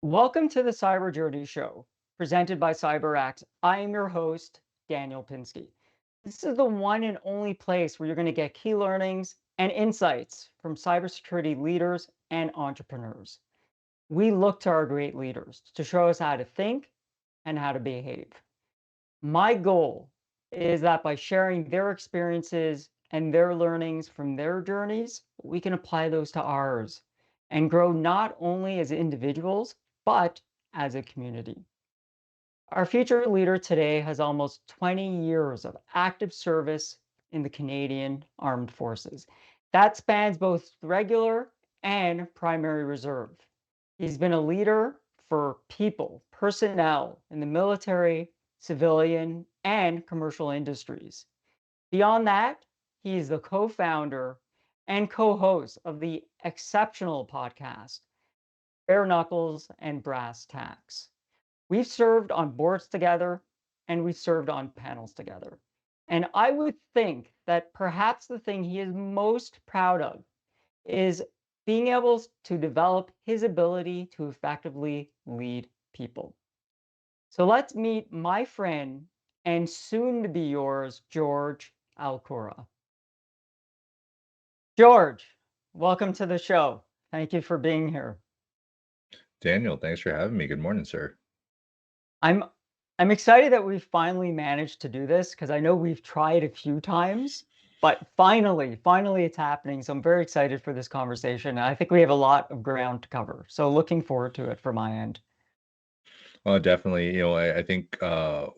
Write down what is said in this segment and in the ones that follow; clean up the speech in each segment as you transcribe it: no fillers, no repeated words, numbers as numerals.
Welcome to the Cyber Journey Show, presented by CyberX. I am your host, Daniel Pinsky. This is the one and only place where you're going to get key learnings and insights from cybersecurity leaders and entrepreneurs. We look to our great leaders to show us how to think and how to behave. My goal is that by sharing their experiences and their learnings from their journeys, we can apply those to ours and grow not only as individuals, but as a community. Our featured leader today has almost 20 years of active service in the Canadian Armed Forces. That spans both regular and primary reserve. He's been a leader for people, personnel in the military, civilian, and commercial industries. Beyond that, he's the co-founder and co-host of the exceptional podcast, Bare Knuckles and Brass Tacks. We've served on boards together and we've served on panels together. And I would think that perhaps the thing he is most proud of is being able to develop his ability to effectively lead people. So let's meet my friend and soon to be yours, George Al-Koura. George, welcome to the show. Thank you for being here. Daniel, thanks for having me. Good morning, sir. I'm I'm excited that we finally managed to do this because I know we've tried a few times, but finally it's happening. So I'm very excited for this conversation. And I think we have a lot of ground to cover. So looking forward to it from my end. Well, definitely, I think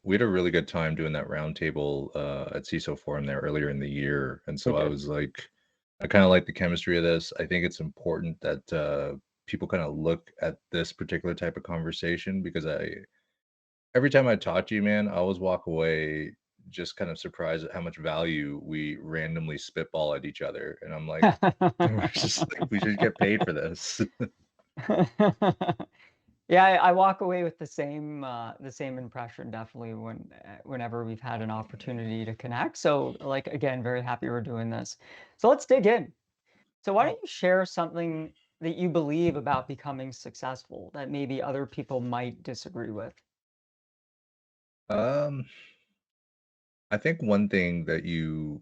we had a really good time doing that roundtable at CISO Forum there earlier in the year. And We so I did. was like, I kind of like the chemistry of this. I think it's important that people kind of look at this particular type of conversation because every time I talk to you, man, I always walk away just kind of surprised at how much value we randomly spitball at each other. And I'm like, we're just like, we should get paid for this. Yeah, I walk away with the same impression definitely whenever we've had an opportunity to connect. So like again, very happy we're doing this. So let's dig in. So why don't you share something that you believe about becoming successful that maybe other people might disagree with? Um, I think one thing that you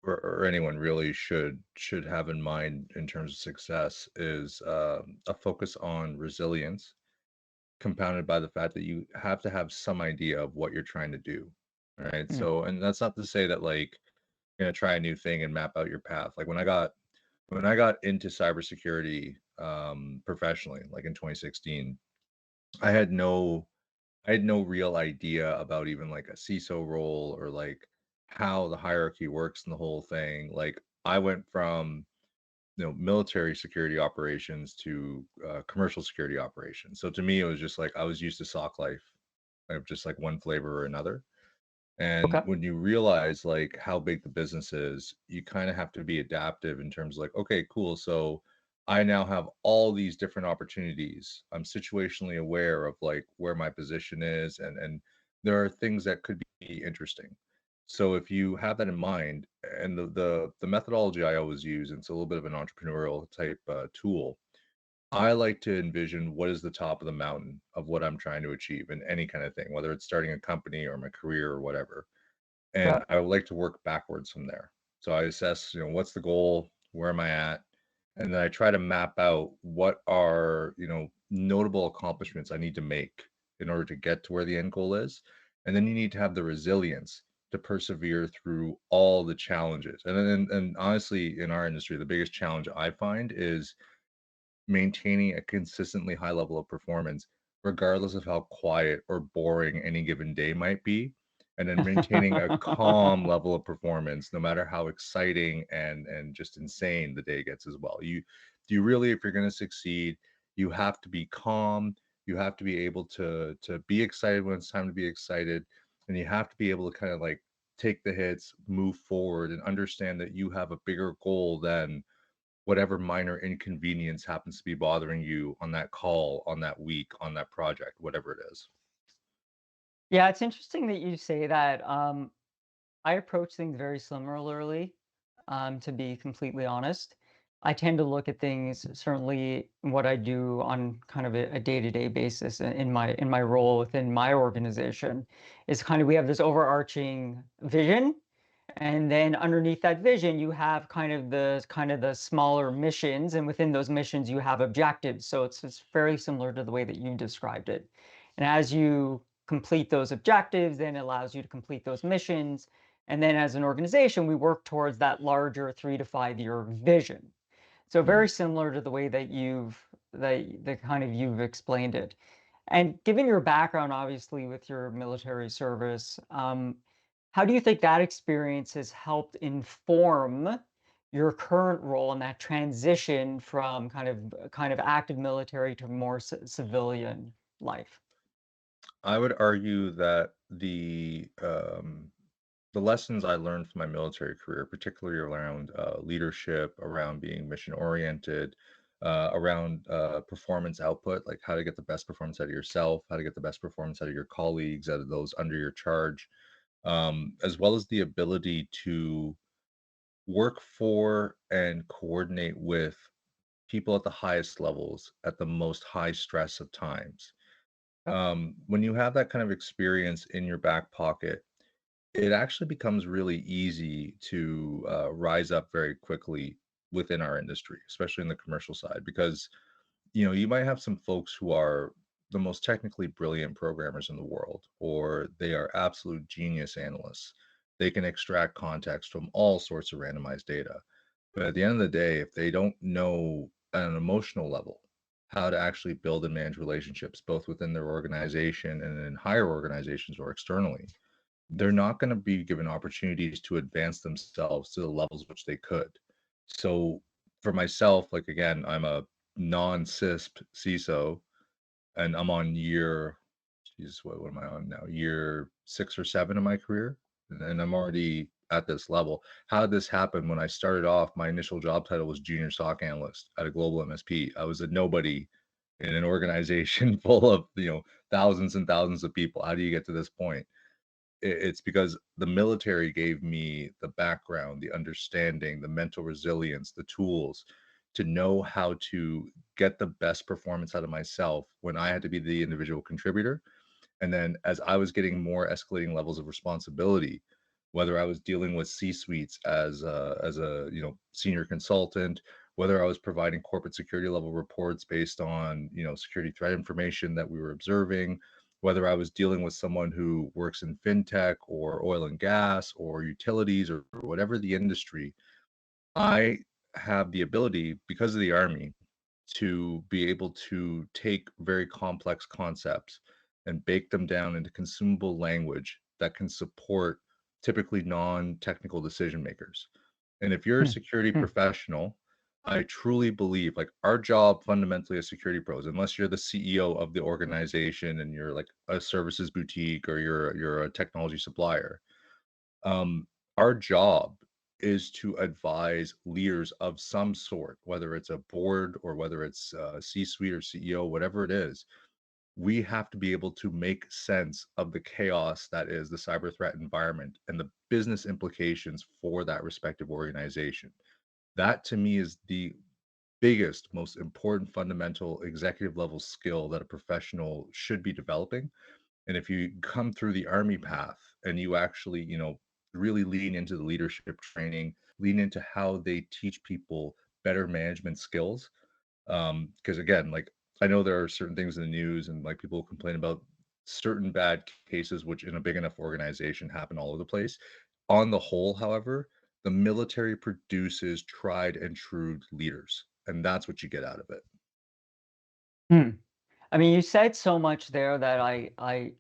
or anyone really should have in mind in terms of success is a focus on resilience, compounded by the fact that you have to have some idea of what you're trying to do. All right. Mm, So, and that's not to say that like you're gonna try a new thing and map out your path. Like when I got into cybersecurity professionally, like in 2016, I had no I had no real idea about even like a CISO role or like how the hierarchy works and the whole thing. Like I went from military security operations to commercial security operations. So to me, it was just like I was used to sock life, of just like one flavor or another. And okay. when you realize like how big the business is, you kind of have to be adaptive in terms of like, okay, cool. So I now have all these different opportunities. I'm situationally aware of like where my position is and there are things that could be interesting. So if you have that in mind, and the methodology I always use, and it's a little bit of an entrepreneurial type tool. I like to envision what is the top of the mountain of what I'm trying to achieve in any kind of thing, whether it's starting a company or my career or whatever. And Yeah. I would like to work backwards from there. So I assess, what's the goal? Where am I at? And then I try to map out what are, notable accomplishments I need to make in order to get to where the end goal is. And then you need to have the resilience to persevere through all the challenges. And honestly, in our industry, the biggest challenge I find is maintaining a consistently high level of performance, regardless of how quiet or boring any given day might be, and then maintaining a calm level of performance, no matter how exciting and just insane the day gets as well. You really, if you're going to succeed, you have to be calm. You have to be able to be excited when it's time to be excited, and you have to be able to kind of like take the hits, move forward, and understand that you have a bigger goal than whatever minor inconvenience happens to be bothering you on that call, on that week, on that project, whatever it is. Yeah, it's interesting that you say that. I approach things very similarly, to be completely honest. I tend to look at things certainly what I do on kind of a day-to-day basis in my role within my organization is kind of we have this overarching vision, and then underneath that vision you have kind of the smaller missions, and within those missions you have objectives. So it's very similar to the way that you described it. And as you complete those objectives, then it allows you to complete those missions. And then as an organization, we work towards that larger 3 to 5 year vision. So Mm. very similar to the way that the kind of you've explained it. And given your background, obviously, with your military service, how do you think that experience has helped inform your current role in that transition from kind of active military to more civilian life? I would argue that the lessons I learned from my military career, particularly around leadership, around being mission oriented, around performance output, like how to get the best performance out of yourself, how to get the best performance out of your colleagues, out of those under your charge, as well as the ability to work for and coordinate with people at the highest levels at the most high stress of times. Yep. When you have that kind of experience in your back pocket, it actually becomes really easy to rise up very quickly within our industry, especially in the commercial side, because you might have some folks who are the most technically brilliant programmers in the world, or they are absolute genius analysts. They can extract context from all sorts of randomized data. But at the end of the day, if they don't know at an emotional level how to actually build and manage relationships, both within their organization and in higher organizations or externally, they're not going to be given opportunities to advance themselves to the levels which they could. So for myself, like again, I'm a non-CISP CISO, and I'm on year, geez, what am I on now? Year 6 or 7 of my career, and I'm already at this level. How did this happen? When I started off, my initial job title was junior SOC analyst at a global MSP. I was a nobody in an organization full of thousands and thousands of people. How do you get to this point? It's because the military gave me the background, the understanding, the mental resilience, the tools to know how to get the best performance out of myself when I had to be the individual contributor. And then as I was getting more escalating levels of responsibility, whether I was dealing with C-suites as a senior consultant, whether I was providing corporate security level reports based on security threat information that we were observing, whether I was dealing with someone who works in fintech or oil and gas or utilities or whatever the industry, I have the ability, because of the Army, to be able to take very complex concepts and bake them down into consumable language that can support typically non-technical decision makers. And if you're a Hmm. security Hmm. professional, I truly believe like our job fundamentally as security pros, unless you're the CEO of the organization and you're like a services boutique or you're a technology supplier, um, our job is to advise leaders of some sort, whether it's a board or whether it's C-suite or CEO, whatever it is. We have to be able to make sense of the chaos that is the cyber threat environment and the business implications for that respective organization. That to me is the biggest, most important fundamental executive level skill that a professional should be developing. And if you come through the Army path and you actually, really lean into the leadership training, lean into how they teach people better management skills. Because again, like I know there are certain things in the news and like people complain about certain bad cases, which in a big enough organization happen all over the place. On the whole, however, the military produces tried and true leaders, and that's what you get out of it. Hmm. I mean, you said so much there that I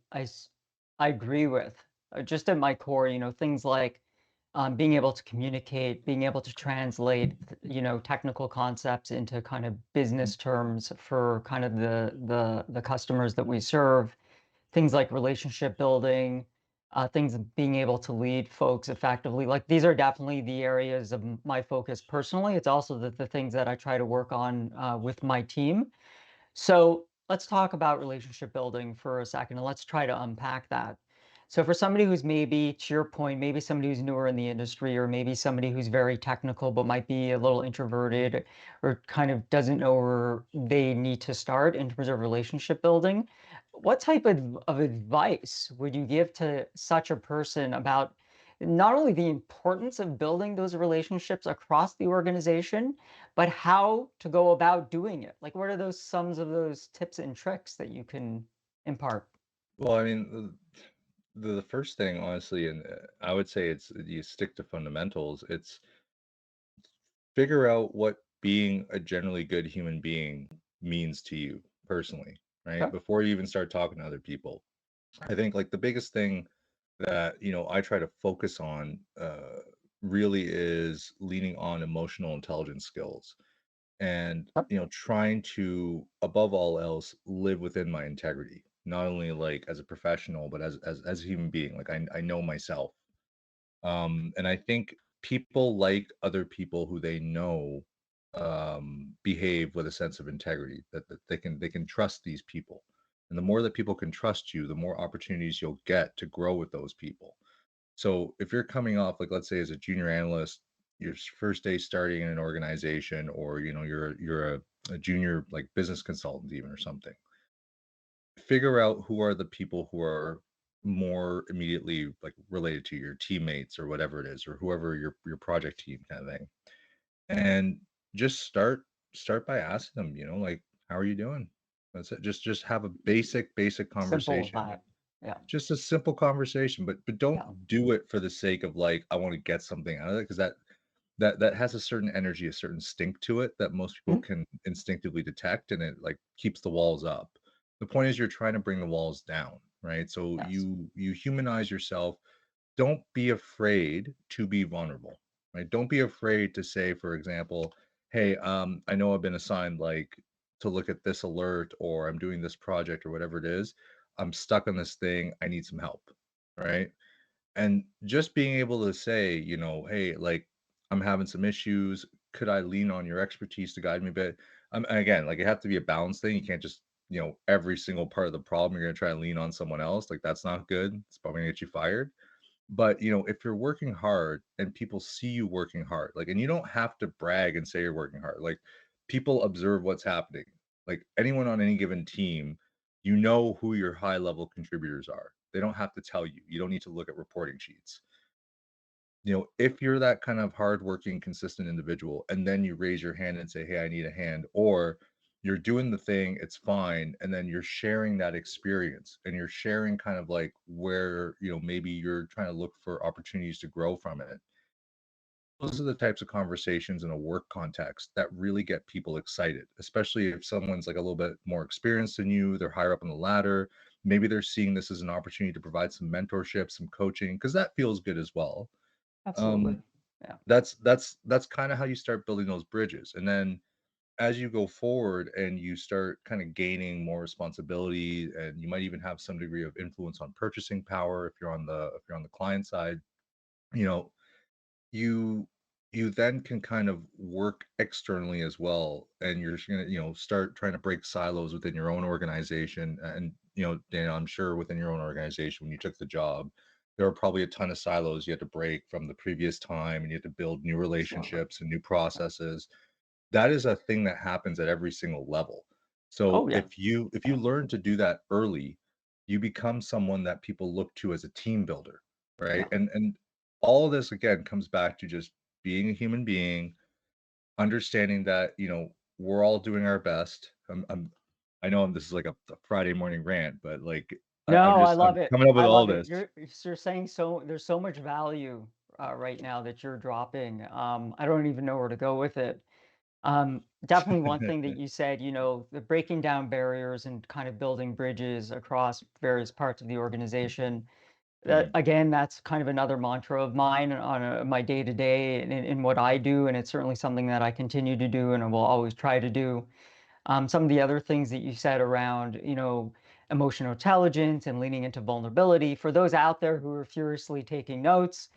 agree with. Just at my core, things like being able to communicate, being able to translate, technical concepts into kind of business terms for kind of the customers that we serve. Things like relationship building, things of being able to lead folks effectively. Like these are definitely the areas of my focus personally. It's also the things that I try to work on with my team. So let's talk about relationship building for a second, and let's try to unpack that. So for somebody who's maybe, to your point, maybe somebody who's newer in the industry, or maybe somebody who's very technical but might be a little introverted or kind of doesn't know where they need to start in terms of relationship building, what type of advice would you give to such a person about not only the importance of building those relationships across the organization, but how to go about doing it? Like, what are those sums of those tips and tricks that you can impart? Well, I mean, the first thing, honestly, and I would say it's you stick to fundamentals. It's figure out what being a generally good human being means to you personally, right? Okay. Before you even start talking to other people. I think like the biggest thing that, I try to focus on really is leaning on emotional intelligence skills and, Yep. trying to, above all else, live within my integrity, not only like as a professional, but as a human being. Like I know myself. And I think people like other people who they know behave with a sense of integrity, that they can trust these people. And the more that people can trust you, the more opportunities you'll get to grow with those people. So if you're coming off, like, let's say as a junior analyst, your first day starting in an organization, or you're a junior like business consultant even or something, figure out who are the people who are more immediately like related to your teammates or whatever it is, or whoever your project team kind of thing. And just start by asking them, like, how are you doing? That's it. Just have a basic Simple conversation. that. Yeah. Just a simple conversation, but don't Yeah. do it for the sake of like, I want to get something out of it, because that has a certain energy, a certain stink to it that most people Mhm. can instinctively detect, and it like keeps the walls up. The point is you're trying to bring the walls down, right? So Yes. you humanize yourself. Don't be afraid to be vulnerable, right? Don't be afraid to say, for example, hey, I know I've been assigned like to look at this alert, or I'm doing this project or whatever it is. I'm stuck on this thing. I need some help, right? And just being able to say, hey, like, I'm having some issues. Could I lean on your expertise to guide me a bit? And again, like, it have to be a balance thing. You can't just, every single part of the problem, you're going to try to lean on someone else. Like, that's not good. It's probably going to get you fired. But, if you're working hard and people see you working hard, like, and you don't have to brag and say you're working hard. Like, people observe what's happening. Like, anyone on any given team, who your high level contributors are. They don't have to tell you. You don't need to look at reporting sheets. If you're that kind of hardworking, consistent individual, and then you raise your hand and say, hey, I need a hand, or you're doing the thing, it's fine. And then you're sharing that experience, and you're sharing kind of like where, maybe you're trying to look for opportunities to grow from it. Those are the types of conversations in a work context that really get people excited, especially if someone's like a little bit more experienced than you, they're higher up on the ladder. Maybe they're seeing this as an opportunity to provide some mentorship, some coaching, because that feels good as well. Absolutely. Um, Yeah. that's kind of how you start building those bridges. And then as you go forward and you start kind of gaining more responsibility, and you might even have some degree of influence on purchasing power if you're on the client side, you know, you you then can kind of work externally as well, and you're just gonna, start trying to break silos within your own organization. And, Dan, I'm sure within your own organization, when you took the job, there were probably a ton of silos you had to break from the previous time, and you had to build new Absolutely. relationships and new Yeah. processes. That is a thing that happens at every single level. So Oh, yeah. if you Yeah. learn to do that early, you become someone that people look to as a team builder, right? Yeah. And all of this again comes back to just being a human being, understanding that, we're all doing our best. I know this is like a Friday morning rant, but like No, I I'm love it. coming up with I all love it. this. You're saying so there's so much value right now that you're dropping. I don't even know where to go with it. Definitely one thing that you said, the breaking down barriers and kind of building bridges across various parts of the organization. That Mhm, again, that's kind of another mantra of mine on my day to day in what I do, and it's certainly something that I continue to do and I will always try to do. Some of the other things that you said around, emotional intelligence and leaning into vulnerability. For those out there who are furiously taking notes,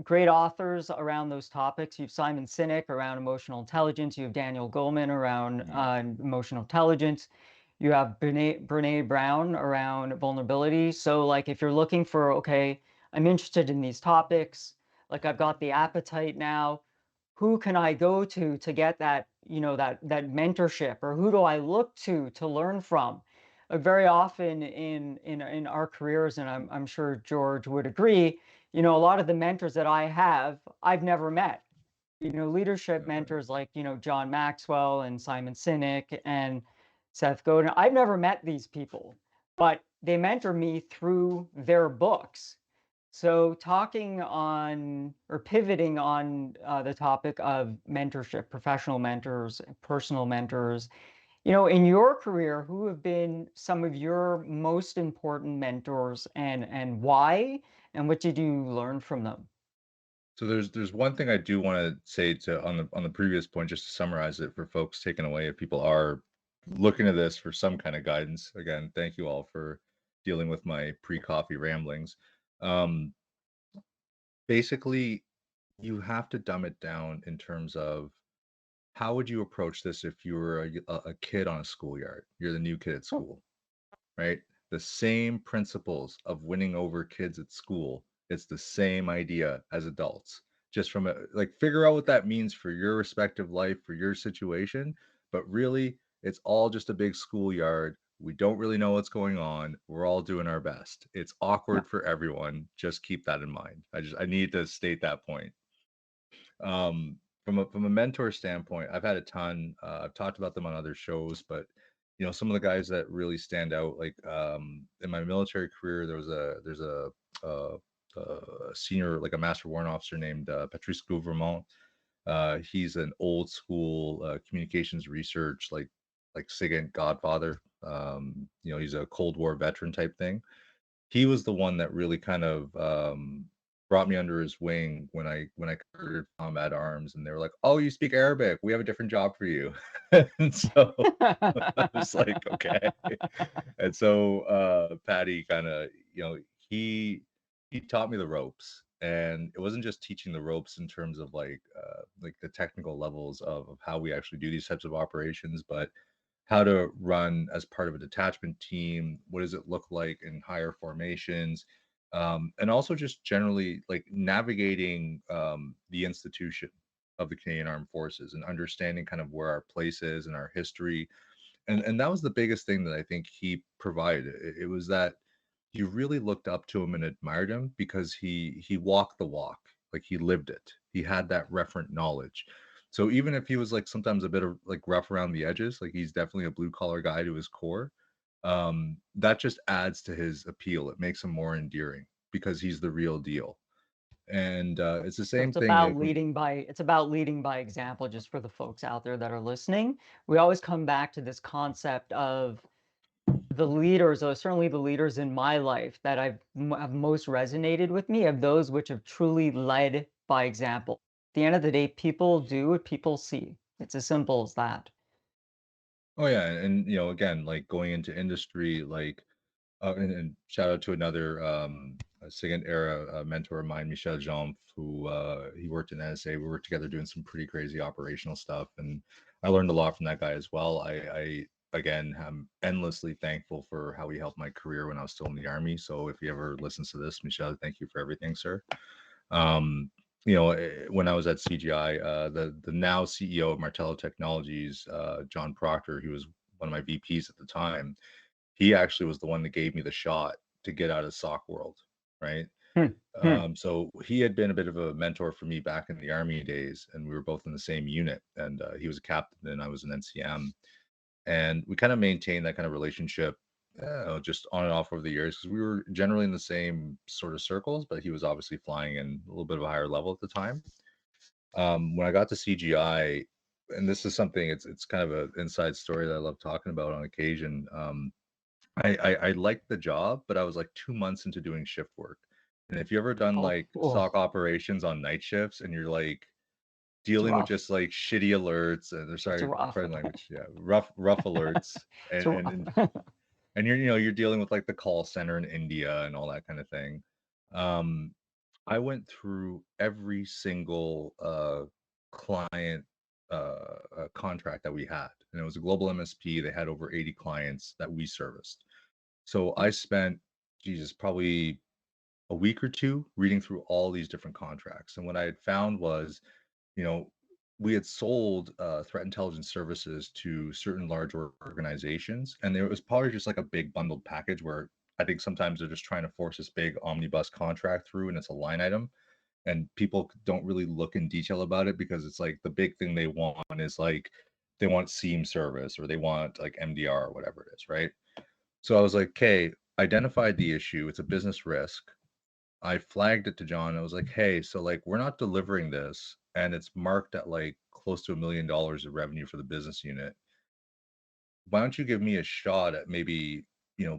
great authors around those topics. You have Simon Sinek around emotional intelligence. You have Daniel Goleman around mhm, emotional intelligence. You have Brene Brown around vulnerability. So, like, if you're looking for, okay, I'm interested in these topics, like I've got the appetite now, who can I go to get that, that mentorship, or who do I look to learn from? Very often in our careers, and I'm sure George would agree, a lot of the mentors that I have, I've never met. Leadership Right. mentors like, John Maxwell and Simon Sinek and Seth Godin. I've never met these people, but they mentor me through their books. So, talking on or pivoting on the topic of mentorship, professional mentors, personal mentors, in your career, who have been some of your most important mentors, and why, and what did you learn from them? So there's one thing I do want to say to on the previous point, just to summarize it for folks taken away, if people are looking at this for some kind of guidance. Again, thank you all for dealing with my pre-coffee ramblings. Um, Basically, you have to dumb it down in terms of how would you approach this if you were a kid on a schoolyard? You're the new kid at Oh, school, right? The same principles of winning over kids at school. It's the same idea as adults. Just from a like figure out what that means for your respective life, for your situation. But really, it's all just a big schoolyard. We don't really know what's going on. We're all doing our best. It's yeah. awkward for everyone. Just keep that in mind. I need to state that point. From a mentor standpoint, I've had a ton. I've talked about them on other shows, but some of the guys that really stand out, like in my military career, uh, a senior, like a master warrant officer named Patrice Gouvernement. He's an old school communications research, like SIGINT godfather. He's a Cold War veteran type thing. He was the one that really kind of, brought me under his wing when I converted combat arms, and they were like, "Oh, you speak Arabic. We have a different job for you." And so I was like, "Okay." And so, Patty kinda, he taught me the ropes, and it wasn't just teaching the ropes in terms of, like the technical levels of how we actually do these types of operations, but how to run as part of a detachment team. What does it look like in higher formations? And also just generally like navigating the institution of the Canadian Armed Forces and understanding kind of where our place is and our history. And that was the biggest thing that I think he provided. It was that you really looked up to him and admired him because he walked the walk, like he lived it. He had that referent knowledge. So even if he was like sometimes a bit of like rough around the edges, like he's definitely a blue collar guy to his core. That just adds to his appeal. It makes him more endearing because he's the real deal. And it's the So same it's thing. about leading by example, just for the folks out there that are listening. We always come back to this concept of the leaders, or certainly the leaders in my life that have most resonated with me, of those which have truly led by example. At the end of the day, people do what people see. It's as simple as that. Oh yeah, and again, like going into industry, like and shout out to another a second era mentor of mine, Michel Jean, who he worked in NSA. We worked together doing some pretty crazy operational stuff, and I learned a lot from that guy as well. I again am endlessly thankful for how he helped my career when I was still in the army. So if he ever listens to this, Michel, thank you for everything, sir. Um, when I was at CGI, the now CEO of Martello Technologies, John Proctor, he was one of my VPs at the time. He actually was the one that gave me the shot to get out of SOC world, right? Hmm, hmm. So he had been a bit of a mentor for me back in the army days, and we were both in the same unit. And he was a captain, and I was an NCM, and we kind of maintained that kind of relationship, just on and off over the years because we were generally in the same sort of circles. But he was obviously flying in a little bit of a higher level at the time. When I got to CGI, and this is something it's kind of an inside story that I love talking about on occasion. I liked the job, but I was like 2 months into doing shift work. And if you ever done Oh, like oh, SOC operations on night shifts and you're like it's dealing with rough. just like shitty alerts and It's sorry, rough. pardon language, yeah, rough alerts It's and and rough. and, and you're dealing with like the call center in India and all that kind of thing. I went through every single client contract that we had, and it was a global MSP. They had over 80 clients that we serviced. So I spent, Jesus, probably a week or two reading through all these different contracts. And what I had found was, you know, we had sold threat intelligence services to certain large organizations, and there was probably just like a big bundled package where I think sometimes they're just trying to force this big omnibus contract through, and it's a line item, and people don't really look in detail about it because it's like the big thing they want is like they want SIEM service or they want like MDR or whatever it is, right? So I was like, okay, identified the issue. It's a business risk. I flagged it to John. I was like, hey, so like we're not delivering this and it's marked at like close to $1 million of revenue for the business unit. Why don't you give me a shot at maybe,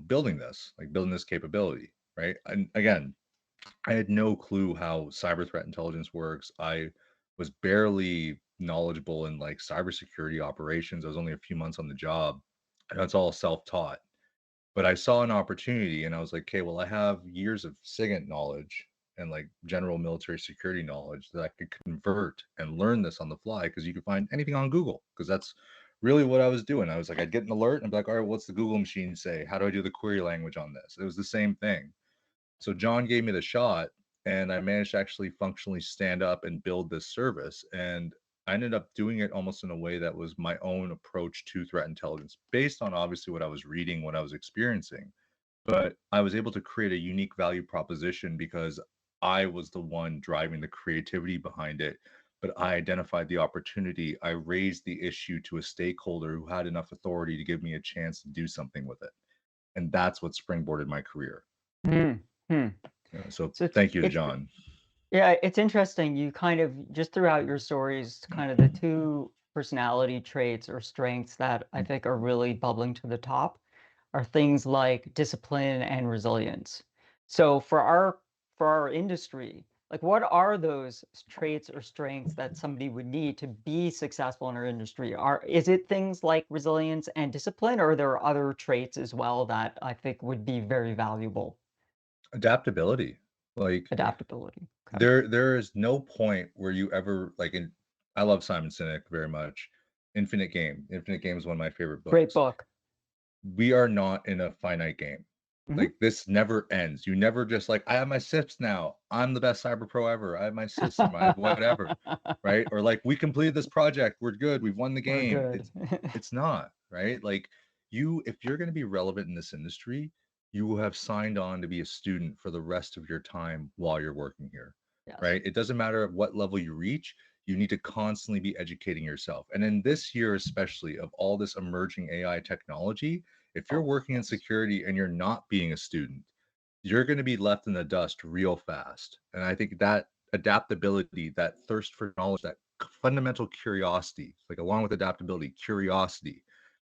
building this, like building this capability, right? And again, I had no clue how cyber threat intelligence works. I was barely knowledgeable in like cybersecurity operations. I was only a few months on the job. And that's all self-taught. But I saw an opportunity and I was like, okay, well, I have years of SIGINT knowledge and like general military security knowledge that I could convert and learn this on the fly because you could find anything on Google. Because that's really what I was doing. I was like, I'd get an alert and be like, all right, what's the Google machine say? How do I do the query language on this? It was the same thing. So John gave me the shot and I managed to actually functionally stand up and build this service. And I ended up doing it almost in a way that was my own approach to threat intelligence, based on obviously what I was reading, what I was experiencing. But I was able to create a unique value proposition because I was the one driving the creativity behind it. But I identified the opportunity. I raised the issue to a stakeholder who had enough authority to give me a chance to do something with it. And that's what springboarded my career. Hmm. Hmm. So So thank you to it's John. yeah, it's interesting. You kind of just throughout your stories, kind of the two personality traits or strengths that I think are really bubbling to the top are things like discipline and resilience. So for our industry, like what are those traits or strengths that somebody would need to be successful in our industry? Is it things like resilience and discipline, or are there other traits as well that I think would be very valuable? Adaptability. Like Adaptability. Okay. there is no point where you ever like in I love Simon Sinek very much. Infinite Game. Infinite Game is one of my favorite Great books. book. We are not in a finite game. Mhm. Like this never ends. You never just like, I have my SIPs now. I'm the best cyber pro ever. I have my system. I have whatever. Right. Or like we completed this project. We're good. We've won the We're game. good. It's not, right? Like if you're going to be relevant in this industry, you will have signed on to be a student for the rest of your time while you're working here. Yes. Right. It doesn't matter at what level you reach, you need to constantly be educating yourself. And in this year, especially of all this emerging AI technology, if you're Oh, working in yes. security and you're not being a student, you're going to be left in the dust real fast. And I think that adaptability, that thirst for knowledge, that fundamental curiosity, like along with adaptability, curiosity,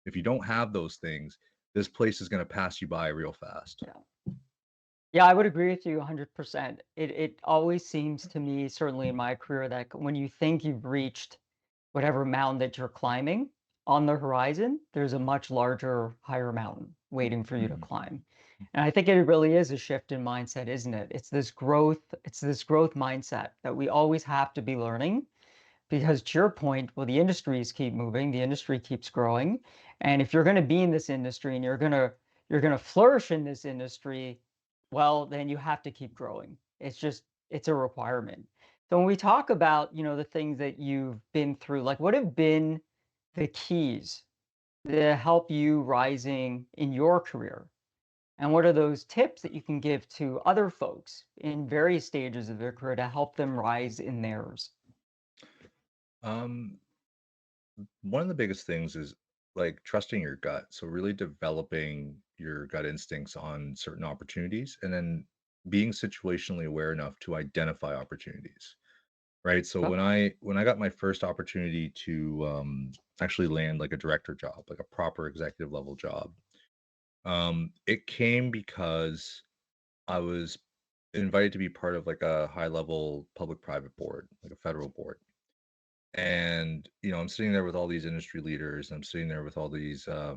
if you don't have those things, this place is going to pass you by real fast. Yeah. Yeah, I would agree with you 100%. It always seems to me, certainly in my career, that when you think you've reached whatever mountain that you're climbing, on the horizon, there's a much larger, higher mountain waiting for you to Mhm. climb. And I think it really is a shift in mindset, isn't it? It's this growth mindset that we always have to be learning. Because to your point, well, the industries keep moving, the industry keeps growing, and if you're going to be in this industry and you're going to flourish in this industry, well, then you have to keep growing. It's a requirement. So when we talk about, the things that you've been through, like what have been the keys that help you rising in your career? And what are those tips that you can give to other folks in various stages of their career to help them rise in theirs? Um, One of the biggest things is like trusting your gut. So really developing your gut instincts on certain opportunities and then being situationally aware enough to identify opportunities. Right. So Okay. when I got my first opportunity to actually land like a director job, like a proper executive level job, it came because I was invited to be part of like a high level public private board, like a federal board. And I'm sitting there with all these industry leaders. I'm sitting there with all these uh,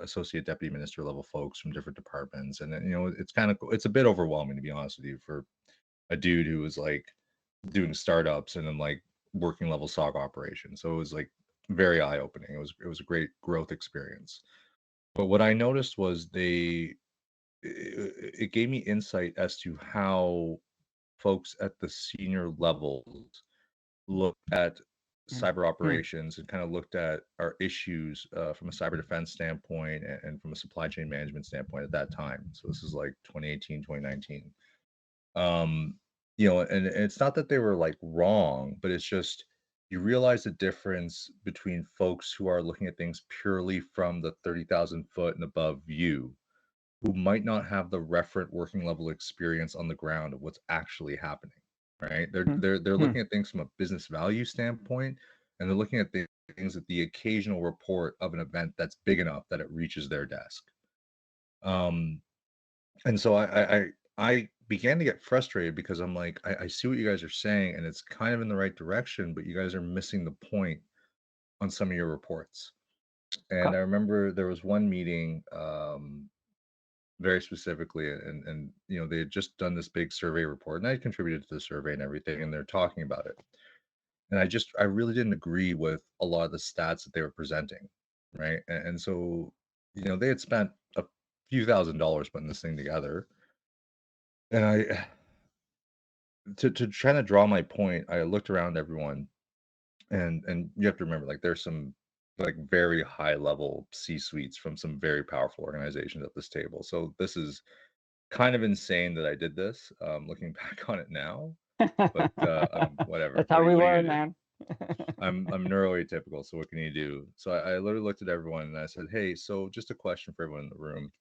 associate deputy minister level folks from different departments, and then it's kind of it's a bit overwhelming to be honest with you for a dude who was like doing startups and then like working level SOC operation. So it was like very eye opening. It was a great growth experience. But what I noticed was it gave me insight as to how folks at the senior levels looked at Mm. cyber Mm. operations and kind of looked at our issues from a cyber defense standpoint and from a supply chain management standpoint at that time. So this is like 2018, 2019. Um, and it's not that they were like wrong, but it's just you realize the difference between folks who are looking at things purely from the 30,000 foot and above view, who might not have the referent working level experience on the ground of what's actually happening, right? They're Mm. they're they're Mm. looking at things from a business value standpoint, and they're looking at things at the occasional report of an event that's big enough that it reaches their desk. Um, and so I began to get frustrated because I'm like, I see what you guys are saying, and it's kind of in the right direction, but you guys are missing the point on some of your reports. And Okay. I remember there was one meeting, very specifically, and they had just done this big survey report, and I contributed to the survey and everything, and they're talking about it. And I really didn't agree with a lot of the stats that they were presenting, right? And so, they had spent a few $1,000s putting this thing together, and I to try to draw my point, I looked around everyone, and you have to remember, like, there's some like very high level C suites from some very powerful organizations at this table. So this is kind of insane that I did this, looking back on it now, but, whatever. That's how we What are you learn, gonna do? man. I'm neuroatypical, so what can you do? So I literally looked at everyone and I said, "Hey, so just a question for everyone in the room.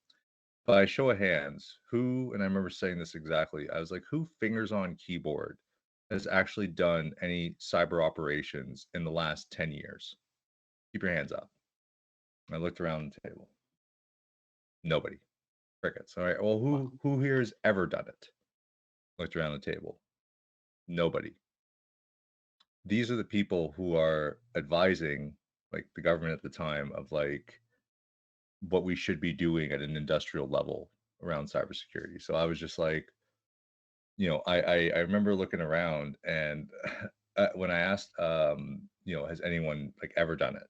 By show of hands, who," and I remember saying this exactly, I was like, "Who fingers on keyboard has actually done any cyber operations in the last 10 years? Keep your hands up." I looked around the table. Nobody. Crickets. All right. Well, Wow. who here has ever done it? Looked around the table. Nobody. These are the people who are advising, like, the government at the time of, like, what we should be doing at an industrial level around cybersecurity. So I was just like, I remember looking around and when I asked, has anyone like ever done it?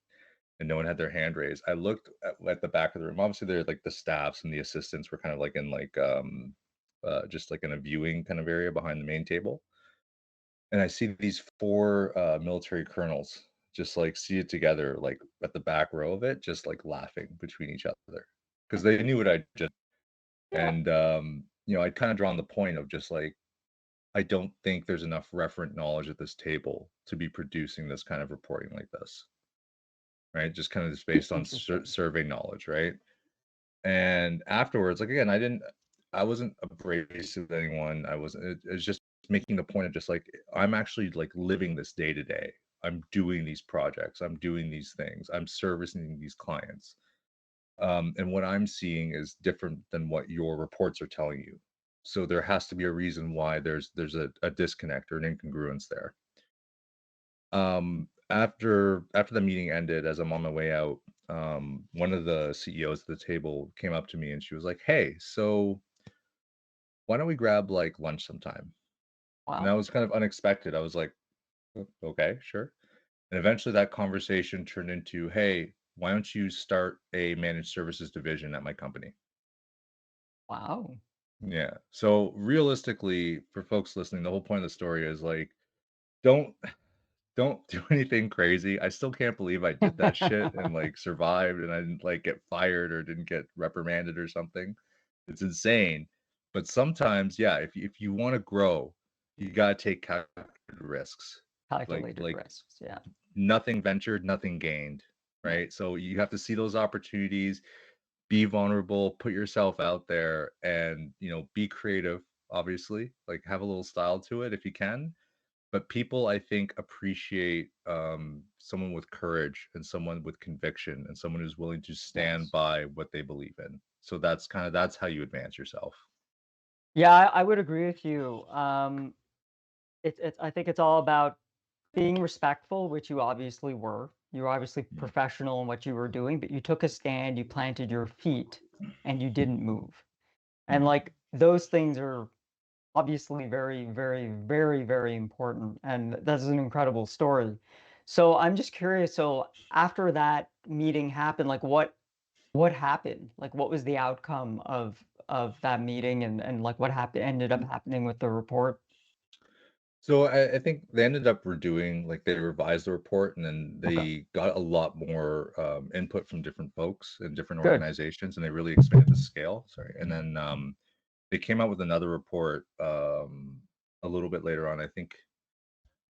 And no one had their hand raised. I looked at the back of the room. Obviously, there like the staffs and the assistants were kind of like in like just like in a viewing kind of area behind the main table. And I see these four military colonels just like seated together, like at the back row of it, just like laughing between each other because they knew what I just. Yeah. And I'd kind of drawn the point of just like I don't think there's enough referent knowledge at this table to be producing this kind of reporting like this, right? Just kind of just based on Interesting. survey knowledge, right? And afterwards, like again, I wasn't abrasive with anyone. I wasn't. It's just making the point of just like I'm actually like living this day to day. I'm doing these projects. I'm doing these things. I'm servicing these clients. And what I'm seeing is different than what your reports are telling you. So there has to be a reason why there's a disconnect or an incongruence there. After the meeting ended, as I'm on my way out, one of the CEOs at the table came up to me and she was like, "Hey, so why don't we grab like lunch sometime?" And that Wow. was kind of unexpected. I was like, Okay, sure." And eventually that conversation turned into, "Hey, why don't you start a managed services division at my company?" Wow. Yeah. So realistically, for folks listening, the whole point of the story is like, don't don't do anything crazy. I still can't believe I did that shit and like survived and I didn't like get fired or didn't get reprimanded or something. It's insane. But sometimes, yeah, if you want to grow, you gotta take calculated risks. Calculated Like risks. Yeah. nothing ventured, nothing gained, Yeah. right? So you have to see those opportunities, be vulnerable, put yourself out there, and be creative, obviously. Like have a little style to it if you can. But people, I think, appreciate someone with courage and someone with conviction and someone who's willing to stand Yes. by what they believe in. So that's how you advance yourself. Yeah, I would agree with you. It's I think it's all about being respectful, which you obviously were. You were obviously Mm, professional in what you were doing, but you took a stand, you planted your feet, and you didn't move. And mm, like those things are obviously very, very, very, very important, and that's an incredible story. So I'm just curious, so after that meeting happened, like what happened? Like what was the outcome of that meeting and like what happened ended up happening with the report? So I think they ended up redoing, like they revised the report, and then Okay, they got a lot more input from different folks and different good. organizations, and they really expanded the scale. Sorry, and then they came out with another report a little bit later on. I think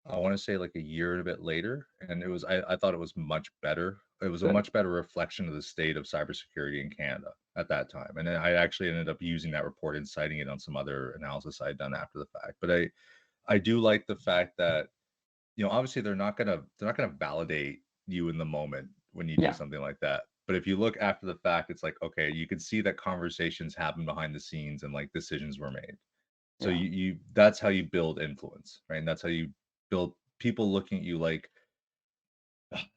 I want to say like a year and a bit later, and I thought it was much better. It was a Good. much better reflection of the state of cybersecurity in Canada at that time. And then I actually ended up using that report and citing it on some other analysis I had done after the fact. But I do like the fact that, obviously they're not gonna validate you in the moment when you do Yeah, something like that. But if you look after the fact, it's like, okay, you can see that conversations happen behind the scenes and like decisions were made. So yeah, you that's how you build influence, right? And that's how you build people looking at you like,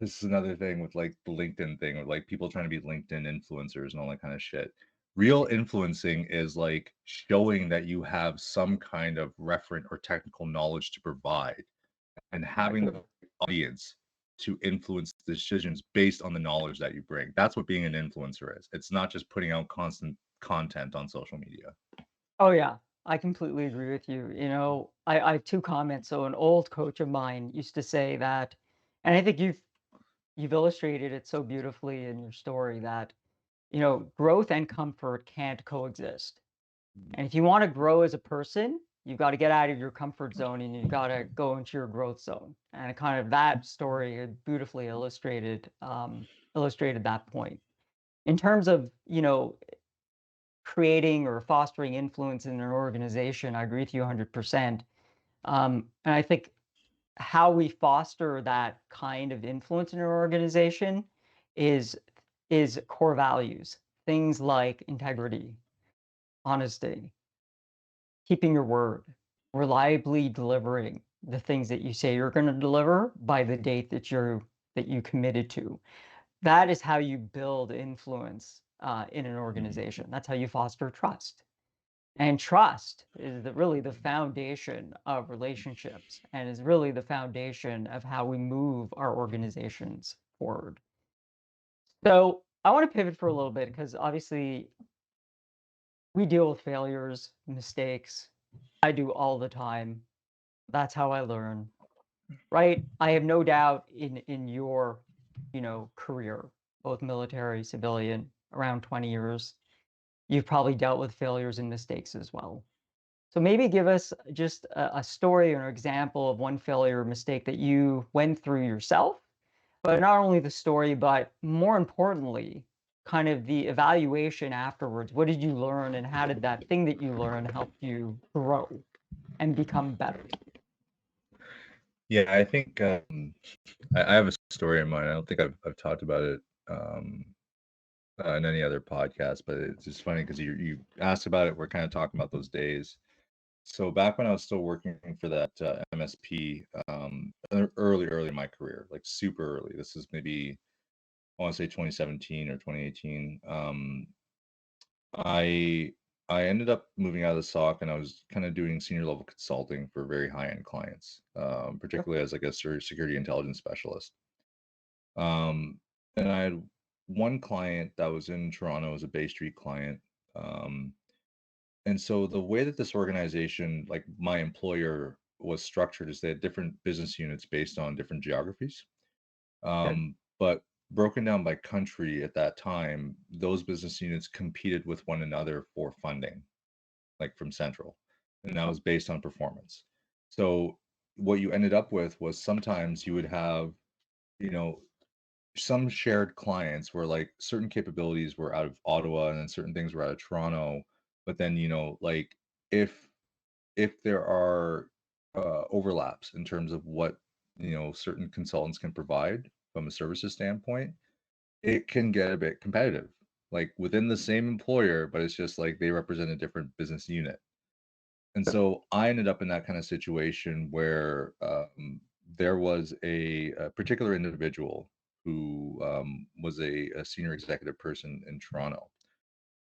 this is another thing with like the LinkedIn thing, or like people trying to be LinkedIn influencers and all that kind of shit. Real influencing is like showing that you have some kind of referent or technical knowledge to provide, and having exactly. the audience to influence decisions based on the knowledge that you bring. That's what being an influencer is. It's not just putting out constant content on social media. Oh yeah, I completely agree with you. I have two comments. So an old coach of mine used to say that, and I think you've illustrated it so beautifully in your story that, growth and comfort can't coexist. And if you want to grow as a person, you've got to get out of your comfort zone and you've got to go into your growth zone. And kind of that story had beautifully illustrated that point. In terms of, creating or fostering influence in an organization, I agree with you 100%. And I think how we foster that kind of influence in an organization is is core values. Things like integrity, honesty, keeping your word, reliably delivering the things that you say you're going to deliver by the date that you committed to. That is how you build influence in an Mhm. organization. That's how you foster trust. And trust is really the foundation of relationships and is really the foundation of how we move our organizations forward. So I want to pivot for a little bit because obviously we deal with failures, mistakes. I do all the time. That's how I learn, right? I have no doubt in your, career, both military, civilian, around 20 years, you've probably dealt with failures and mistakes as well. So maybe give us just a story or an example of one failure or mistake that you went through yourself, but not only the story, but more importantly, kind of the evaluation afterwards. What did you learn, and how did that thing that you learned help you grow and become better? Yeah, I think I have a story in mind. I don't think I've talked about it um, in any other podcast, but it's just funny because you asked about it. We're kind of talking about those days. So back when I was still working for that MSP, early in my career, like super early. This is maybe I want to say 2017 or 2018. I I ended up moving out of the SOC, and I was kind of doing senior level consulting for very high end clients, Sure. particularly as like a security intelligence specialist. Um, and I had one client that was in Toronto, as a Bay Street client. Um, and so the way that this organization, like my employer, was structured is they had different business units based on different geographies. Good. But broken down by country at that time, those business units competed with one another for funding, like from central, and that Oh, was based on performance. So what you ended up with was sometimes you would have, you know, some shared clients where like certain capabilities were out of Ottawa and then certain things were out of Toronto. But then, like if there are overlaps in terms of what certain consultants can provide from a services standpoint, it can get a bit competitive, like within the same employer, but it's just like they represent a different business unit. And good. so I ended up in that kind of situation where there was a particular individual who was a senior executive person in Toronto,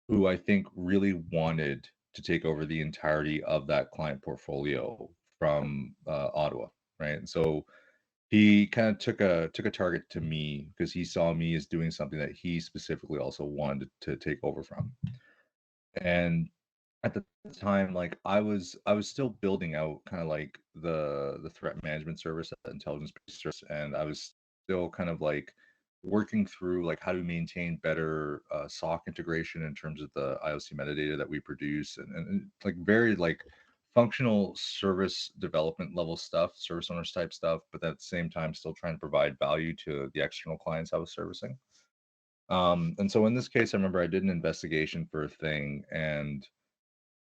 who I think really wanted. to take over the entirety of that client portfolio from Ottawa, right? And so he kind of took a target to me because he saw me as doing something that he specifically also wanted to take over from. And at the time, like I was still building out kind of like the threat management service, the intelligence service, and I was still kind of like working through like how to maintain better SOC integration in terms of the IOC metadata that we produce, and like very like functional service development level stuff, service owners type stuff, but at the same time still trying to provide value to the external clients I was servicing. And so in this case, I remember I did an investigation for a thing, and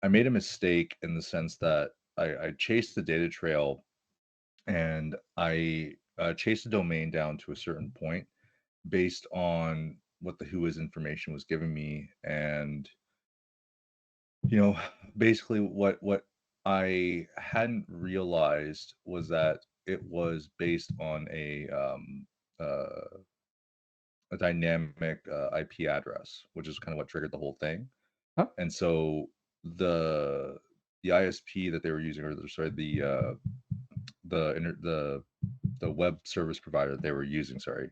I made a mistake in the sense that I chased the data trail, and I chased the domain down to a certain point based on what the Whois information was giving me. And, you know, basically what I hadn't realized was that it was based on a dynamic IP address, which is kind of what triggered the whole thing. Huh? And so the the ISP that they were using, or sorry, the web service provider that they were using, sorry,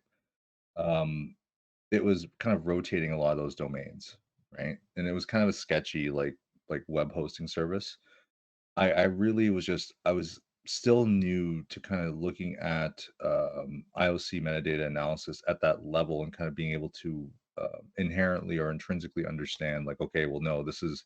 um, it was kind of rotating a lot of those domains, right? And it was kind of a sketchy like web hosting service. I really was just I was still new to kind of looking at IOC metadata analysis at that level and kind of being able to inherently or intrinsically understand like, okay, well, no, this is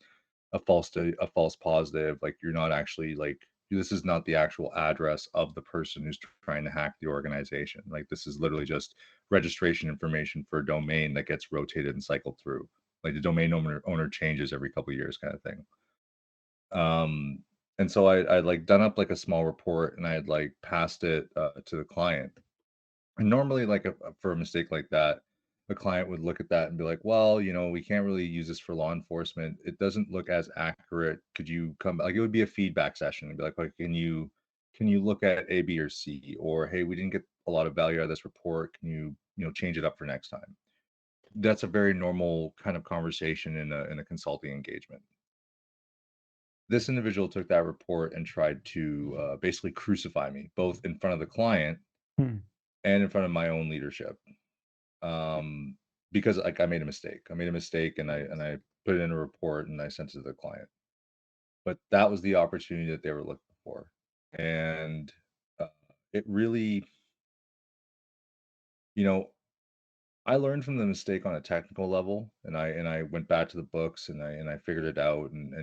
a false positive. Like you're not actually like this is not the actual address of the person who's trying to hack the organization. Like this is literally just registration information for a domain that gets rotated and cycled through. Like the domain owner changes every couple of years, kind of thing. Um, and so I like done up like a small report and I had like passed it to the client. And normally, like for a mistake like that, the client would look at that and be like, "Well, we can't really use this for law enforcement. It doesn't look as accurate. Could you come?" Like it would be a feedback session and be like, can you look at A, B, or C? Or hey, we didn't get a lot of value out of this report. Can you change it up for next time?" That's a very normal kind of conversation in a consulting engagement. This individual took that report and tried to basically crucify me, both in front of the client Hmm. and in front of my own leadership, because like I made a mistake. I made a mistake, and I put it in a report and I sent it to the client. But that was the opportunity that they were looking for, and uh, it really, you know, I learned from the mistake on a technical level, and I went back to the books and I figured it out, and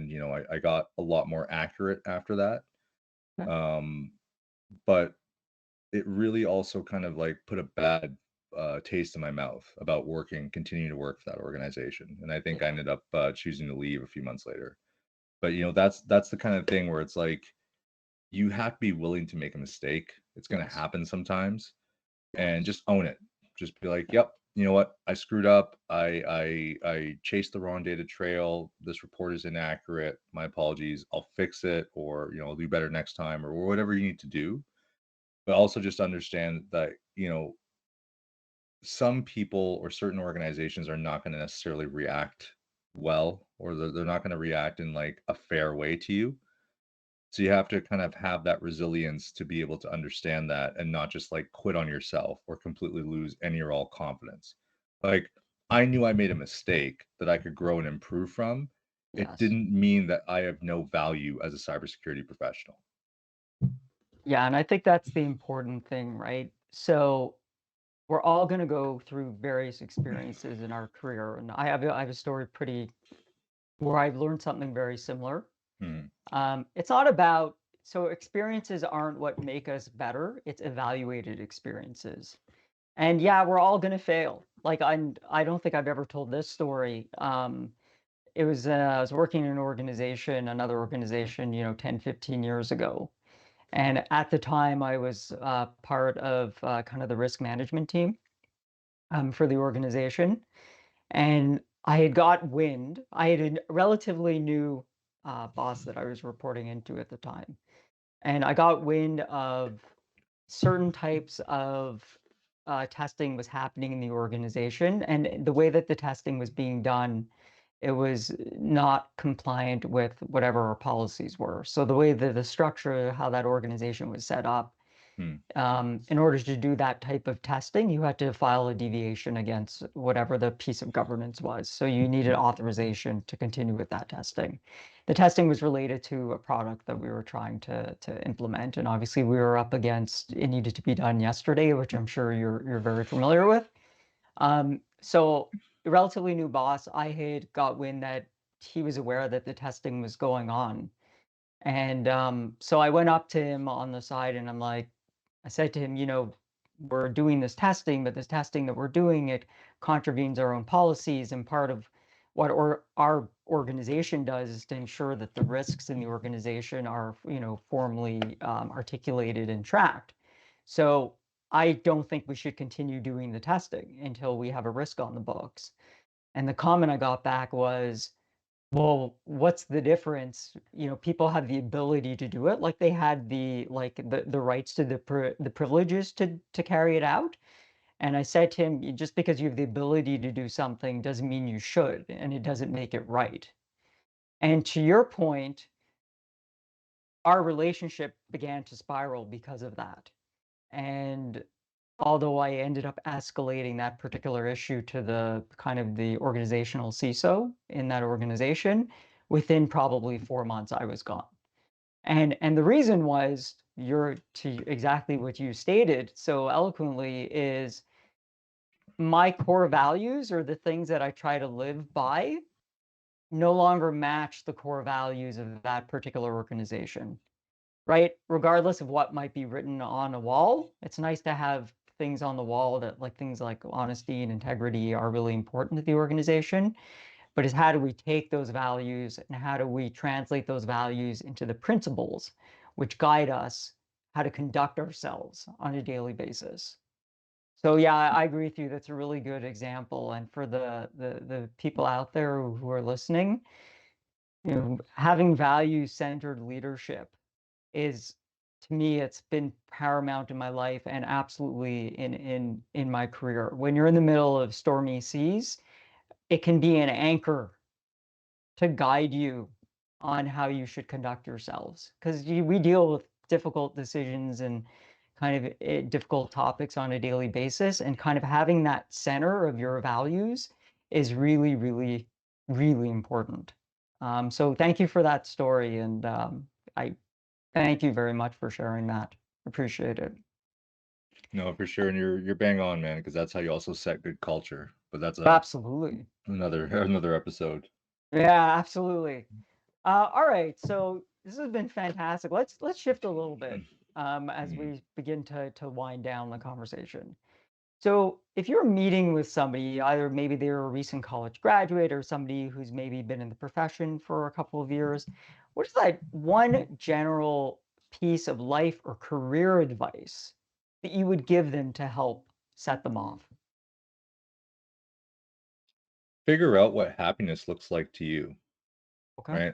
I got a lot more accurate after that. Yeah. Um, but it really also kind of like put a bad taste in my mouth about continuing to work for that organization. And I think I Yeah. ended up choosing to leave a few months later. But that's the kind of thing where it's like you have to be willing to make a mistake. It's going to Yes. happen sometimes, and Yes. just own it. Just be like, Yeah. "Yep, you know what? I screwed up. I chased the wrong data trail. This report is inaccurate. My apologies. I'll fix it, or I'll do better next time, or whatever you need to do." But also just understand that some people or certain organizations are not going to necessarily react well, or they're not going to react in like a fair way to you. So you have to kind of have that resilience to be able to understand that and not just like quit on yourself or completely lose any or all confidence. Like I knew I made a mistake that I could grow and improve from. It Yes. didn't mean that I have no value as a cybersecurity professional. Yeah, and I think that's the important thing, right? So we're all going to go through various experiences in our career, and I have a story pretty where I've learned something very similar. Mhm. It's not about so experiences aren't what make us better. It's evaluated experiences. And yeah, we're all gonna fail. Like I don't think I've ever told this story. It was I was working in an organization, another organization, 10, 15 years ago. And at the time I was part of kind of the risk management team for the organization. And I had got wind. I had a relatively new boss that I was reporting into at the time. And I got wind of certain types of testing was happening in the organization and the way that the testing was being done. it was not compliant with whatever our policies were. So the way that the structure, how that organization was set up, Hmm. in order to do that type of testing, you had to file a deviation against whatever the piece of governance was. So you needed authorization to continue with that testing. The testing was related to a product that we were trying to implement, and obviously we were up against it needed to be done yesterday, which I'm sure you're very familiar with. So the relatively new boss, I had got wind that he was aware that the testing was going on. And so I went up to him on the side and I'm like, I said to him, we're doing this testing, but this testing that we're doing, it contravenes our own policies. And part of what our organization does is to ensure that the risks in the organization are, formally articulated and tracked. So I don't think we should continue doing the testing until we have a risk on the books. And the comment I got back was, well, what's the difference? People have the ability to do it, like they had the rights to the privileges to carry it out. And I said to him, just because you have the ability to do something doesn't mean you should, and it doesn't make it right. And to your point, our relationship began to spiral because of that. And although I ended up escalating that particular issue to the kind of the organizational CISO in that organization, within probably 4 months, I was gone. And the reason was you're to exactly what you stated so eloquently is my core values or the things that I try to live by no longer match the core values of that particular organization, right? Regardless of what might be written on a wall, it's nice to have things on the wall that like things like honesty and integrity are really important to the organization. But is how do we take those values and how do we translate those values into the principles which guide us how to conduct ourselves on a daily basis? So yeah, I agree with you. That's a really good example. And for the people out there who are listening, having value-centered leadership is, to me, it's been paramount in my life and absolutely in my career. When you're in the middle of stormy seas, it can be an anchor to guide you on how you should conduct yourselves because we deal with difficult decisions and kind of difficult topics on a daily basis, and kind of having that center of your values is really, really, really important. So thank you for that story, and I thank you very much for sharing that. Appreciate it. No, for sure, and you're bang on, man, because that's how you also set good culture. But that's a Absolutely. another another episode. Yeah, absolutely. All right, so this has been fantastic. Let's shift a little bit as Mm. we begin to wind down the conversation. So, if you're meeting with somebody, either maybe they're a recent college graduate or somebody who's maybe been in the profession for a couple of years, what is that one general piece of life or career advice that you would give them to help set them off? Figure out what happiness looks like to you, Okay. right?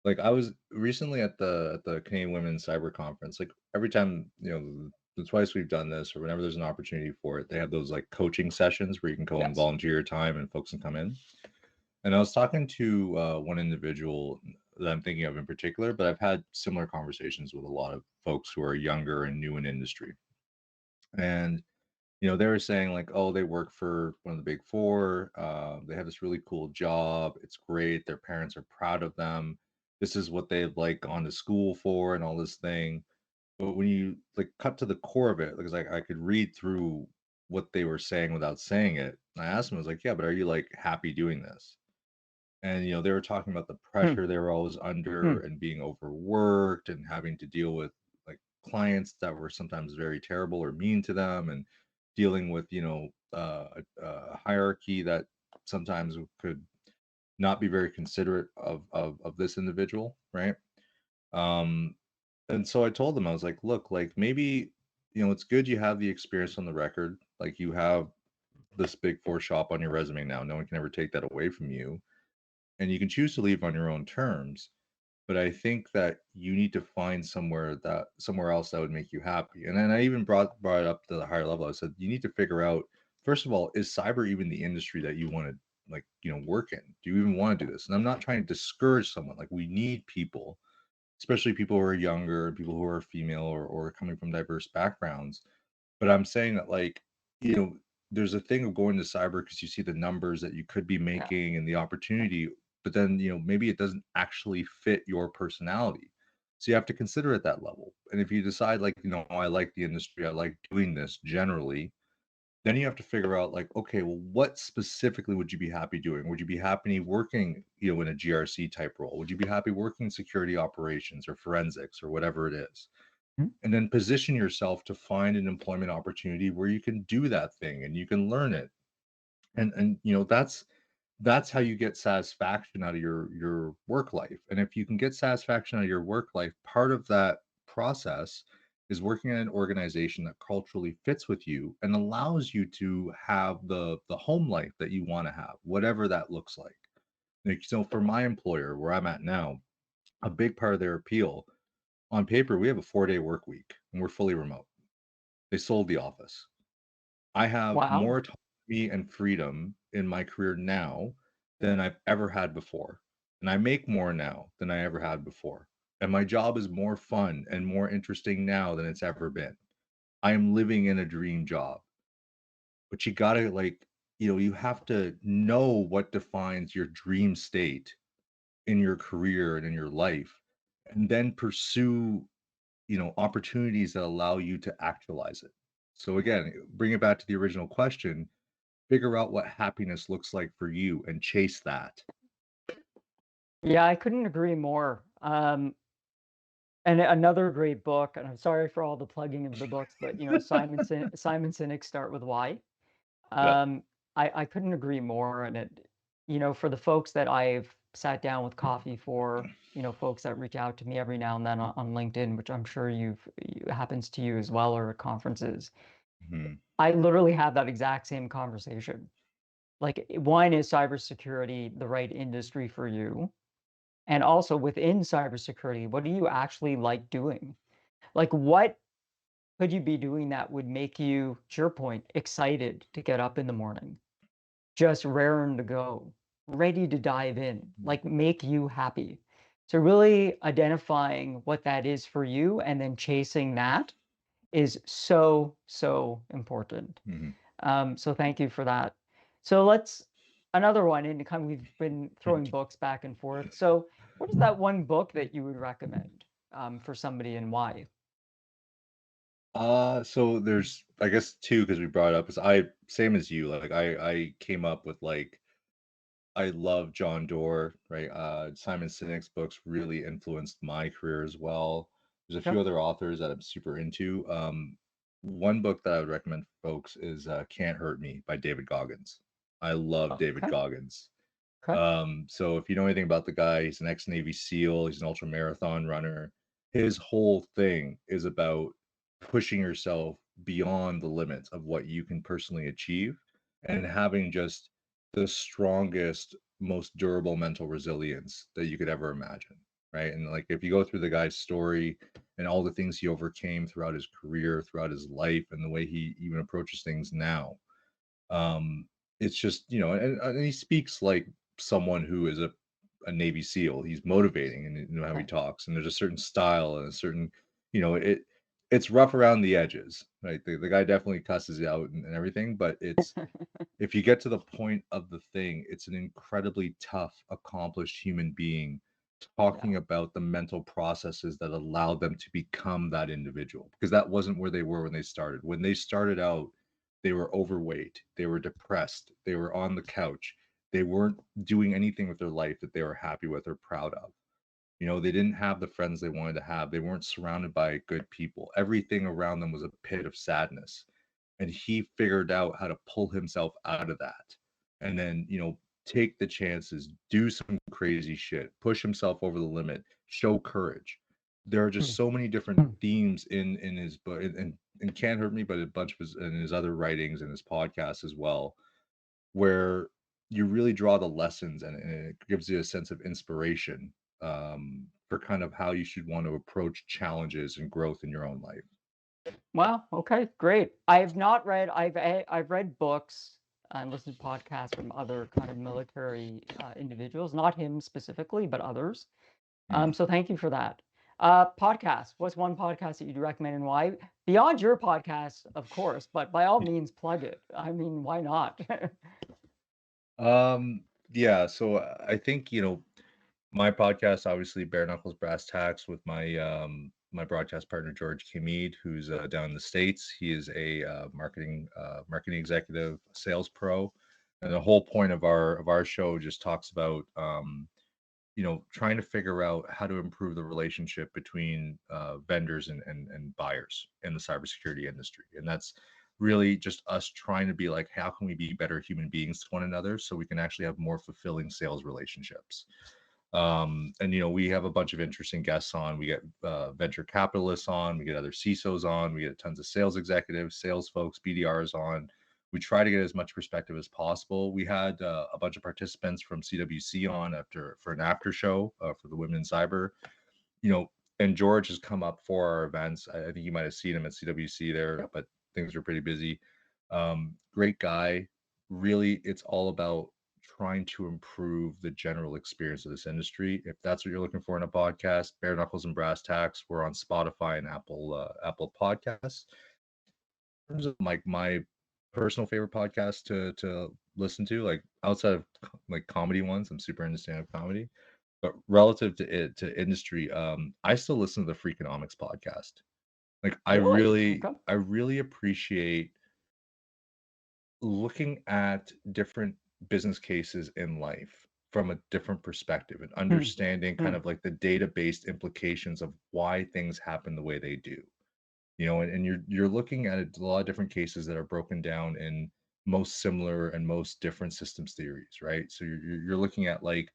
Like I was recently at the Canadian Women's Cyber Conference. Like every time, the twice we've done this, or whenever there's an opportunity for it, they have those like coaching sessions where you can go and Yes. volunteer your time and folks can come in. And I was talking to one individual that I'm thinking of in particular, but I've had similar conversations with a lot of folks who are younger and new in industry. And they were saying like, oh, they work for one of the big four. They have this really cool job. It's great. Their parents are proud of them. This is what they've like gone to school for and all this thing. But when you like cut to the core of it, because I could read through what they were saying without saying it. I asked them, I was like, yeah, but are you like happy doing this? And they were talking about the Hmm. pressure they were always Hmm. under and being overworked and having to deal with like clients that were sometimes very terrible or mean to them, and dealing with a hierarchy that sometimes could not be very considerate of this individual, right? um and so I told them, I was like, look, like maybe it's good you have the experience on the record, like you have this big four shop on your resume now, no one can ever take that away from you, and you can choose to leave on your own terms. But I think that you need to find somewhere else that would make you happy. And then I even brought it up to the higher level. I said you need to figure out, first of all, is cyber even the industry that you want to like, work in? Do you even want to do this? And I'm not trying to discourage someone. Like, we need people, especially people who are younger, people who are female or coming from diverse backgrounds. But I'm saying that, like, you know, there's a thing of going to cyber because you see the numbers that you could be Yeah. making and the opportunity, but then, maybe it doesn't actually fit your personality. So you have to consider at that level. And if you decide, like, I like the industry, I like doing this generally, then you have to figure out, like, okay, well, what specifically would you be happy doing? Would you be happy working, in a GRC type role? Would you be happy working security operations or forensics or whatever it is? Mhm. And then position yourself to find an employment opportunity where you can do that thing and you can learn it. And that's how you get satisfaction out of your work life. And if you can get satisfaction out of your work life, part of that process is working at an organization that culturally fits with you and allows you to have the home life that you want to have, whatever that looks like. Like, so for my employer, where I'm at now, a big part of their appeal, on paper, we have a 4-day work week and we're fully remote. They sold the office. I have Wow. more autonomy and freedom in my career now than I've ever had before. And I make more now than I ever had before. And my job is more fun and more interesting now than it's ever been. I am living in a dream job. But you gotta, like, you have to know what defines your dream state in your career and in your life, and then pursue, opportunities that allow you to actualize it. So again, bring it back to the original question, figure out what happiness looks like for you and chase that. Yeah, I couldn't agree more. And another great book, and I'm sorry for all the plugging of the books, but Simon Sinek's Start with Why. Yeah. Um, I couldn't agree more. And for the folks that I've sat down with coffee for, folks that reach out to me every now and then on LinkedIn, which I'm sure happens to you as well, or at conferences, Mhm. I literally have that exact same conversation. Like, one, is cybersecurity the right industry for you? And also within cybersecurity, what do you actually like doing? Like, what could you be doing that would make you, to your point, excited to get up in the morning, just raring to go, ready to dive in, like make you happy? So really identifying what that is for you and then chasing that is so, so important. Mhm. So thank you for that. So let's another one, and kind of we've been throwing books back and forth. So what is that one book that you would recommend for somebody, and why? So there's, I guess, two, because we brought it up, is I same as you, like, I came up with, like, I love John Doerr, right? Simon Sinek's books really influenced my career as well. There's a Okay. few other authors that I'm super into. One book that I would recommend for folks is Can't Hurt Me by David Goggins. I love David Okay. Goggins. Okay. So if you know anything about the guy, he's an ex-Navy SEAL, he's an ultra marathon runner. His whole thing is about pushing yourself beyond the limits of what you can personally achieve and having just the strongest, most durable mental resilience that you could ever imagine. Right. And like, if you go through the guy's story and all the things he overcame throughout his career, throughout his life, and the way he even approaches things now, um, it's just, and he speaks like someone who is a Navy SEAL. He's motivating, and how he Okay. talks, and there's a certain style and a certain, you know, it it's rough around the edges, right? The guy definitely cusses you out and everything, but it's, if you get to the point of the thing, it's an incredibly tough, accomplished human being Yeah. talking about the mental processes that allowed them to become that individual, because that wasn't where they were when they started. When they started out, they were overweight, they were depressed, they were on the couch, they weren't doing anything with their life that they were happy with or proud of. They didn't have the friends they wanted to have. They weren't surrounded by good people. Everything around them was a pit of sadness, and he figured out how to pull himself out of that, and then, take the chances, do some crazy shit, push himself over the limit, show courage. There are just Hmm. so many different themes in his book, and Can't Hurt Me, but a bunch of his, in his other writings and his podcasts as well, where you really draw the lessons, and it gives you a sense of inspiration, for kind of how you should want to approach challenges and growth in your own life. Wow. Okay. Great. I've not read. I've read books. and listened to podcasts from other kind of military individuals, not him specifically, but others. Mm. So thank you for that. Podcast. What's one podcast that you'd recommend and why? Beyond your podcast, of course, but by all means, plug it. I mean, why not? Yeah, so I think, my podcast, obviously Bare Knuckles Brass Tacks with my broadcast partner George Kimid, who's down in the States. He is a marketing executive, sales pro. And the whole point of our show just talks about trying to figure out how to improve the relationship between vendors and buyers in the cybersecurity industry. And that's really just us trying to be like, how can we be better human beings to one another so we can actually have more fulfilling sales relationships? And we have a bunch of interesting guests on. We get venture capitalists on, we get other CISOs on, we get tons of sales executives, sales folks, BDRs on. We try to get as much perspective as possible. We had a bunch of participants from CWC on for an after show for the Women in Cyber. you know, and George has come up for our events. I think you might have seen him at CWC there, Yep. but things were pretty busy. Great guy. Really, it's all about trying to improve the general experience of this industry. If that's what you're looking for in a podcast, Bare Knuckles and Brass Tacks, we're on Spotify and Apple Podcasts. In terms of like my personal favorite podcast to listen to, like outside of like comedy ones, I'm super into stand-up comedy. But relative to industry, I still listen to the Freakonomics podcast. Like Really? Okay. I really appreciate looking at different business cases in life from a different perspective and Hmm. understanding kind Hmm. of like the data-based implications of why things happen the way they do. And you're looking at a lot of different cases that are broken down in most similar and most different systems theories, right? So you're looking at like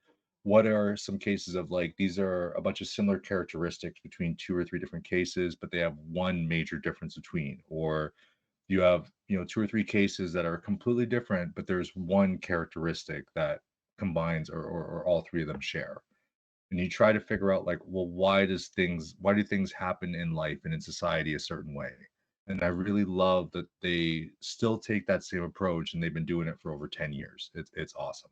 what are some cases of like these are a bunch of similar characteristics between two or three different cases, but they have one major difference between, or you have two or three cases that are completely different, but there's one characteristic that combines or all three of them share, and you try to figure out like, well, why do things happen in life and in society a certain way? And I really love that they still take that same approach, and they've been doing it for over 10 years. It's awesome.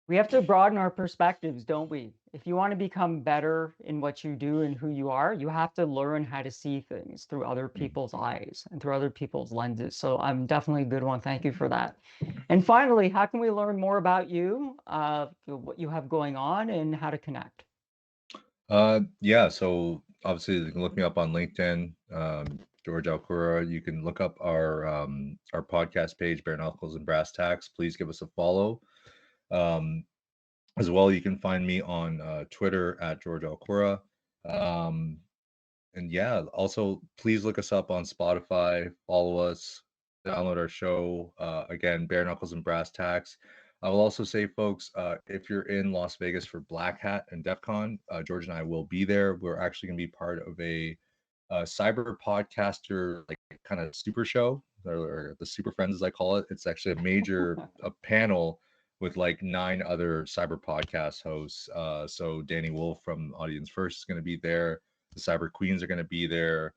We have to broaden our perspectives, don't we? If you want to become better in what you do and who you are, you have to learn how to see things through other Mhm. people's eyes and through other people's lenses. So I'm definitely a good one. Thank you for that. And finally, how can we learn more about you, what you have going on, and how to connect? Yeah, so obviously you can look me up on LinkedIn, George Al-Koura. You can look up our podcast page, Bare Knuckles and Brass Tacks. Please give us a follow. um, as well. You can find me on Twitter at George Al-Koura. um, and yeah, also please look us up on Spotify, follow us, download our show. Again, Bare Knuckles and Brass Tacks. I will also say, folks, if you're in Las Vegas for Black Hat and DEF CON, George and I will be there. We're actually going to be part of a cyber podcaster like kind of super show, or the Super Friends as I call it. It's actually a panel with like 9 other cyber podcast hosts. So Danny Wolf from Audience First is going to be there. The Cyber Queens are going to be there.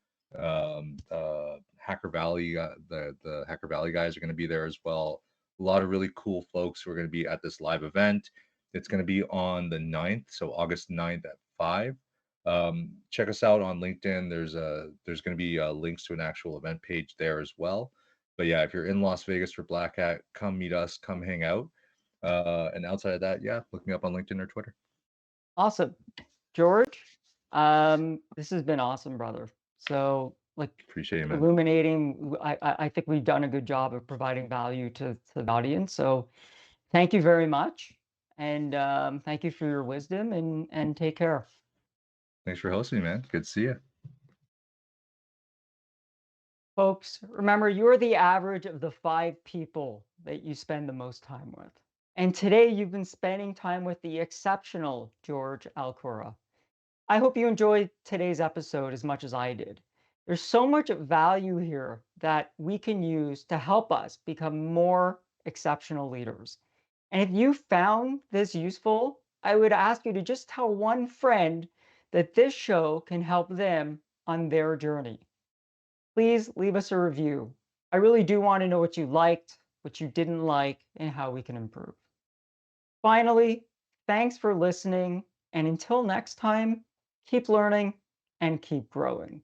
Hacker Valley, the Hacker Valley guys are going to be there as well. A lot of really cool folks who are going to be at this live event. It's going to be on the 9th, so August 9th at 5. Check us out on LinkedIn. There's going to be links to an actual event page there as well. But yeah, if you're in Las Vegas for Black Hat, come meet us, come hang out. And outside of that, yeah, look me up on LinkedIn or Twitter. Awesome. George, this has been awesome, brother. So, like, Appreciate it, man. illuminating, I think we've done a good job of providing value to the audience. So, thank you very much, and thank you for your wisdom, and take care. Thanks for hosting me, man. Good to see you. Folks, remember, you're the average of the 5 people that you spend the most time with. And today you've been spending time with the exceptional George Al-Koura. I hope you enjoyed today's episode as much as I did. There's so much value here that we can use to help us become more exceptional leaders. And if you found this useful, I would ask you to just tell one friend that this show can help them on their journey. Please leave us a review. I really do want to know what you liked, what you didn't like, and how we can improve. Finally, thanks for listening. And until next time, keep learning and keep growing.